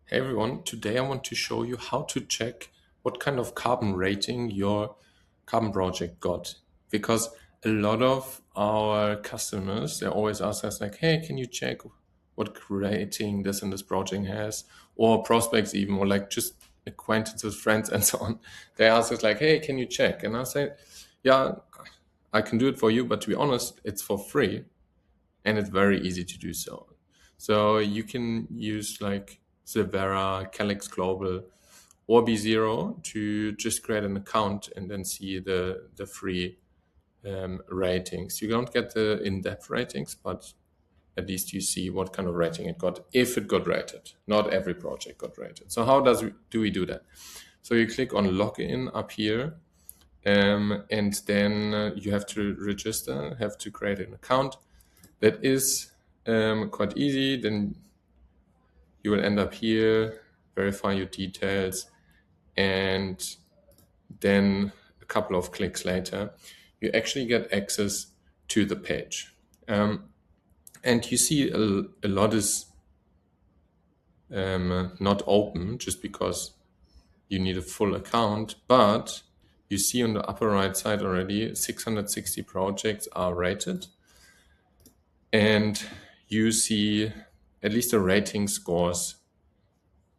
Hey everyone, today I want to show you how to check what kind of carbon rating your carbon project got. Because a lot of our customers, they always ask us like, hey, can you check what rating this and this project has? Or prospects even, or like just acquaintances, friends and so on. They ask us like, hey, can you check? And I say, yeah, I can do it for you, but to be honest, it's for free and it's very easy to do so. So you can use like Sylvera, Calyx Global, or BeZero to just create an account and then see the free ratings. You don't get the in-depth ratings, but at least you see what kind of rating it got, if it got rated. Not every project got rated. So how do we do that? So you click on login up here, and then you have to register, have to create an account. That is quite easy. Then you will end up here, verify your details, and then a couple of clicks later, you actually get access to the page. And you see a lot is not open just because you need a full account, but you see on the upper right side already 660 projects are rated. And you see at least the rating scores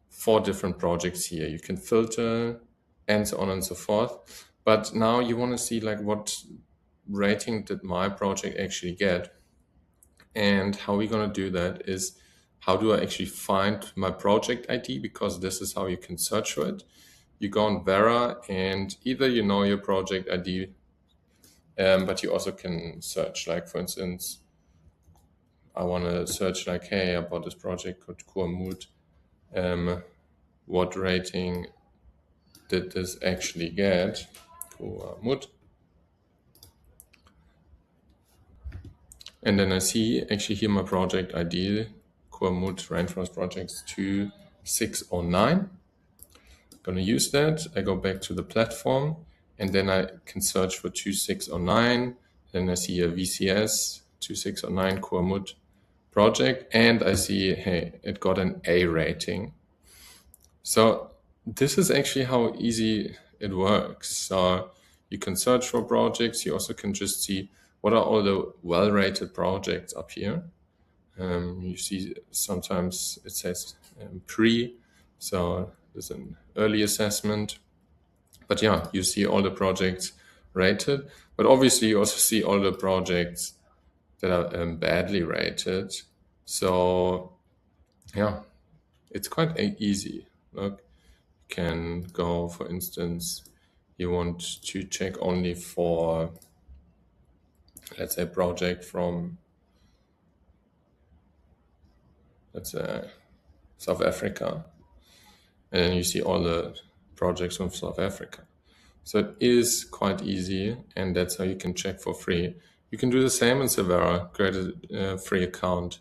for different projects here. You can filter and so on and so forth. But now you want to see like what rating did my project actually get. And how we're going to do that is, how do I actually find my project ID? Because this is how you can search for it. You go on Verra and either you know your project ID, but you also can search, like for instance, I want to search like, hey, about this project called Kurmut. What rating did this actually get? Kurmut. And then I see actually here my project ID, Kurmut Rainforest Projects 2609. Gonna use that. I go back to the platform and then I can search for 2609. Then I see a VCS 2609 Kurmut project, and I see, hey, it got an A rating. So this is actually how easy it works. So you can search for projects. You also can just see what are all the well-rated projects up here. You see sometimes it says pre, so there's an early assessment. But yeah, you see all the projects rated, but obviously you also see all the projects that are badly rated. So yeah, it's quite easy. Look, you can go, for instance, you want to check only for, let's say, project from, let's say, South Africa. And then you see all the projects from South Africa. So it is quite easy, and that's how you can check for free. You can do the same in Sylvera, create a free account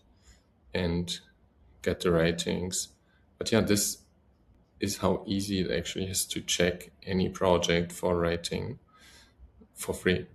and get the ratings. But yeah, this is how easy it actually is to check any project for rating for free.